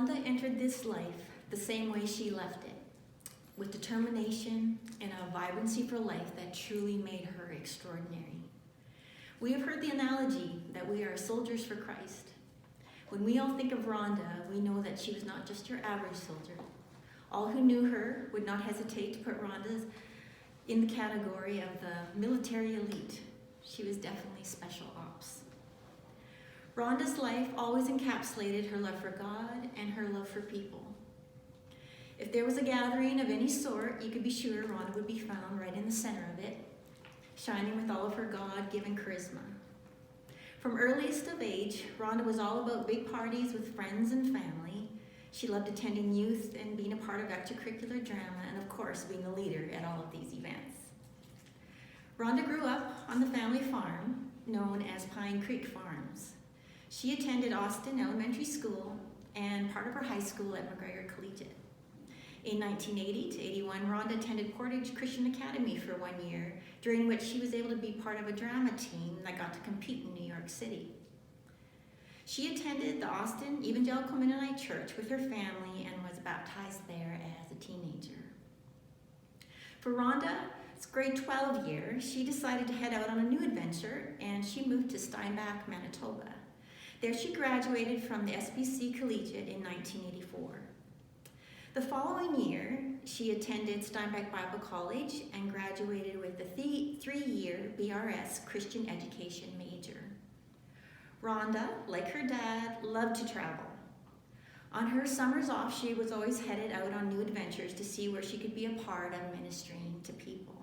Rhonda entered this life the same way she left it, with determination and a vibrancy for life that truly made her extraordinary. We have heard the analogy that we are soldiers for Christ. When we all think of Rhonda, we know that she was not just your average soldier. All who knew her would not hesitate to put Rhonda in the category of the military elite. She was definitely special ops. Rhonda's life always encapsulated her love for God and her love for people. If there was a gathering of any sort, you could be sure Rhonda would be found right in the center of it, shining with all of her God-given charisma. From earliest of age, Rhonda was all about big parties with friends and family. She loved attending youth and being a part of extracurricular drama, and of course, being a leader at all of these events. Rhonda grew up on the family farm, known as Pine Creek Farms. She attended Austin Elementary School and part of her high school at McGregor Collegiate. In 1980 to 81, Rhonda attended Portage Christian Academy for 1 year, during which she was able to be part of a drama team that got to compete in New York City. She attended the Austin Evangelical Mennonite Church with her family and was baptized there as a teenager. For Rhonda's grade 12 year, she decided to head out on a new adventure, and she moved to Steinbach, Manitoba. There she graduated from the SBC Collegiate in 1984. The following year, she attended Steinbach Bible College and graduated with a three-year BRS Christian Education major. Rhonda, like her dad, loved to travel. On her summers off, she was always headed out on new adventures to see where she could be a part of ministering to people.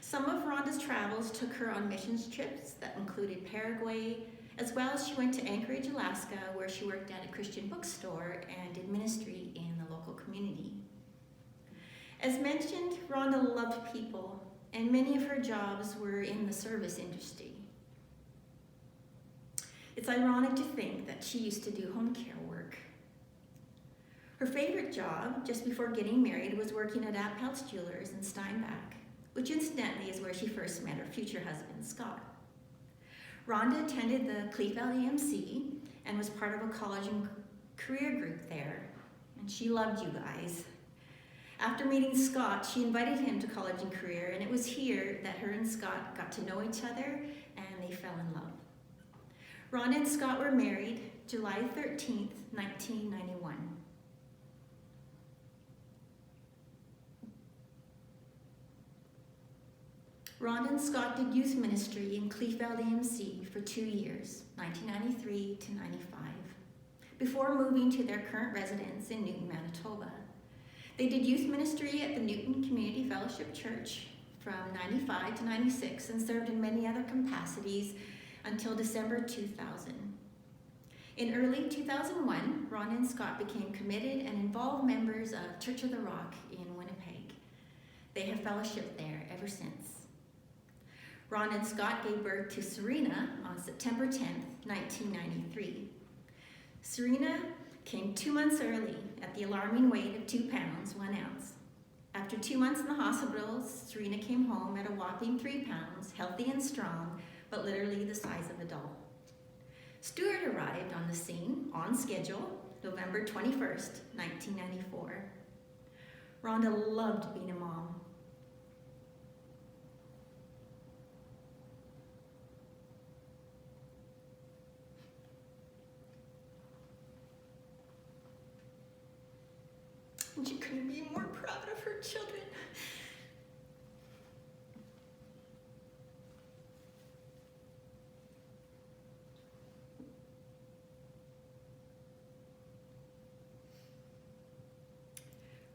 Some of Rhonda's travels took her on missions trips that included Paraguay, as well as she went to Anchorage, Alaska, where she worked at a Christian bookstore and did ministry in the local community. As mentioned, Rhonda loved people, and many of her jobs were in the service industry. It's ironic to think that she used to do home care work. Her favorite job, just before getting married, was working at Appelt's Jewelers in Steinbach, which incidentally is where she first met her future husband, Scott. Rhonda attended the Cleef Valley MC and was part of a college and career group there, and she loved you guys. After meeting Scott, she invited him to college and career, and it was here that her and Scott got to know each other and they fell in love. Rhonda and Scott were married July 13th, 1991. Rhonda and Scott did youth ministry in Cleef Valley MC for 2 years, 1993 to 95, before moving to their current residence in Newton, Manitoba. They did youth ministry at the Newton Community Fellowship Church from 95 to 96 and served in many other capacities until December 2000. In early 2001, Rhonda and Scott became committed and involved members of Church of the Rock in Winnipeg. They have fellowshiped there ever since. Rhonda and Scott gave birth to Serena on September 10th, 1993. Serena came 2 months early at the alarming weight of 2 pounds, 1 ounce. After 2 months in the hospital, Serena came home at a whopping 3 pounds, healthy and strong, but literally the size of a doll. Stuart arrived on the scene, on schedule, November 21st, 1994. Rhonda loved being a mom. And she couldn't be more proud of her children.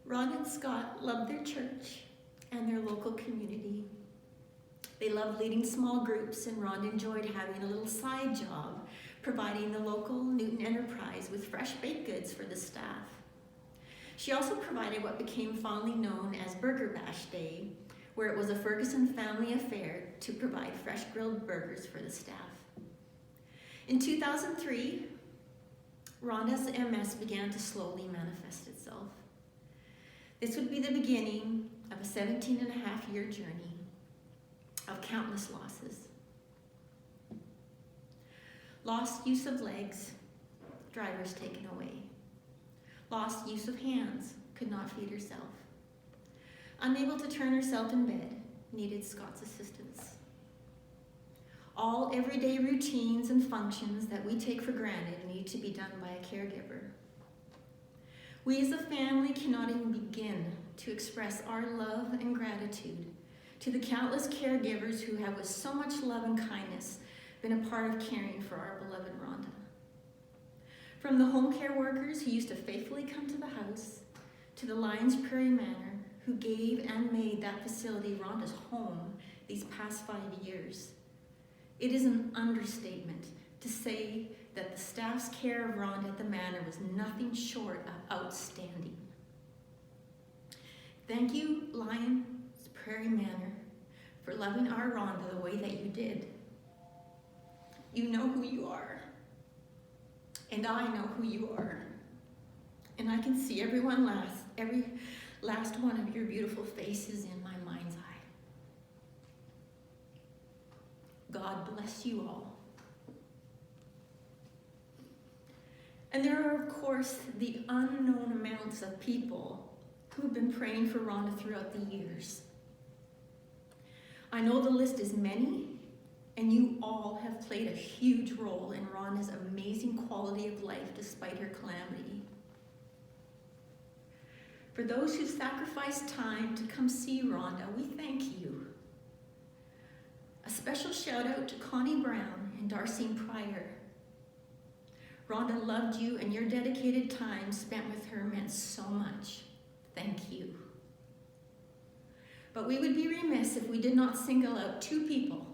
Rhonda and Scott loved their church and their local community. They loved leading small groups, and Rhonda enjoyed having a little side job, providing the local Newton enterprise with fresh baked goods for the staff. She also provided what became fondly known as Burger Bash Day, where it was a Ferguson family affair to provide fresh grilled burgers for the staff. In 2003, Rhonda's MS began to slowly manifest itself. This would be the beginning of a 17-and-a-half-year journey of countless losses. Lost use of legs, drivers taken away, lost use of hands, could not feed herself. Unable to turn herself in bed, needed Scott's assistance. All everyday routines and functions that we take for granted need to be done by a caregiver. We as a family cannot even begin to express our love and gratitude to the countless caregivers who have with so much love and kindness been a part of caring for our beloved Rhonda. From the home care workers who used to faithfully come to the house, to the Lions Prairie Manor who gave and made that facility Rhonda's home these past 5 years. It is an understatement to say that the staff's care of Rhonda at the manor was nothing short of outstanding. Thank you, Lions Prairie Manor, for loving our Rhonda the way that you did. You know who you are, and I know who you are, and I can see every last one of your beautiful faces in my mind's eye. God bless you all. And there are, of course, the unknown amounts of people who've been praying for Rhonda throughout the years. I know the list is many, and you all have played a huge role in Rhonda's amazing quality of life despite her calamity. For those who sacrificed time to come see Rhonda, we thank you. A special shout out to Connie Brown and Darcy Pryor. Rhonda loved you, and your dedicated time spent with her meant so much. Thank you. But we would be remiss if we did not single out 2 people.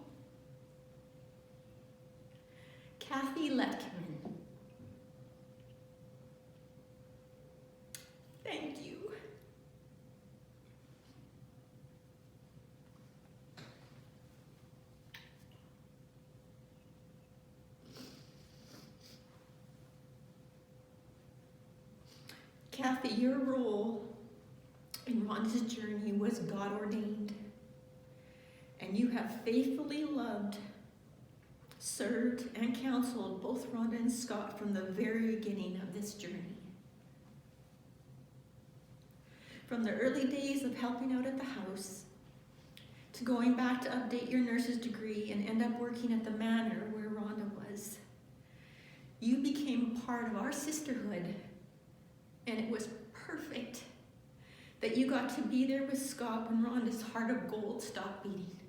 Kathy Letkman. Thank you. Kathy, your role in Rhonda's journey was God ordained, and you have faithfully loved, served, and counseled both Rhonda and Scott from the very beginning of this journey. From the early days of helping out at the house, to going back to update your nurse's degree and end up working at the manor where Rhonda was, you became part of our sisterhood. And it was perfect that you got to be there with Scott when Rhonda's heart of gold stopped beating.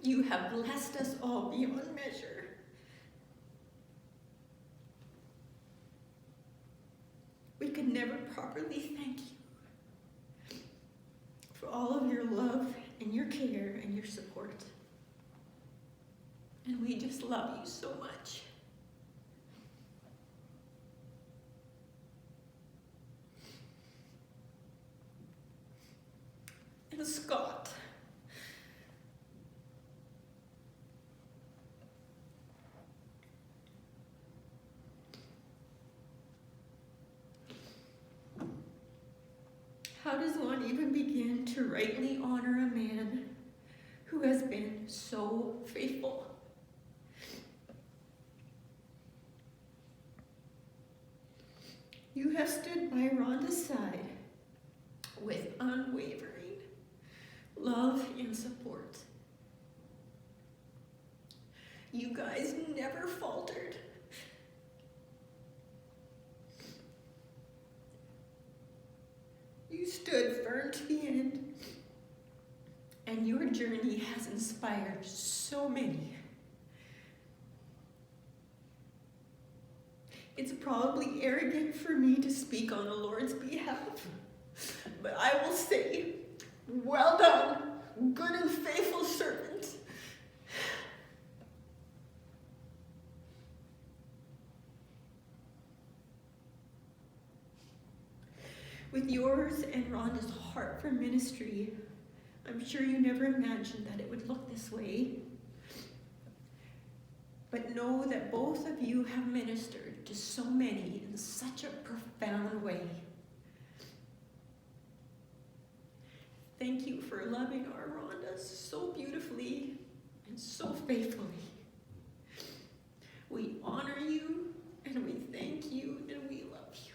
You have blessed us all beyond measure. We could never properly thank you for all of your love and your care and your support. And we just love you so much. And Scott, how does one even begin to rightly honor a man who has been so faithful? You have stood by Rhonda's side with unwavering love and support. You guys never faltered. You stood firm to the end, and your journey has inspired so many. It's probably arrogant for me to speak on the Lord's behalf, but I will say, well done, good and faithful servant. With yours and Rhonda's heart for ministry, I'm sure you never imagined that it would look this way. But know that both of you have ministered to so many in such a profound way. Thank you for loving our Rhonda so beautifully and so faithfully. We honor you, and we thank you, and we love you.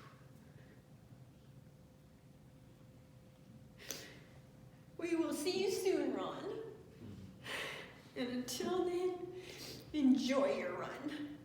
We will see you soon, Ron. And until then, enjoy your run.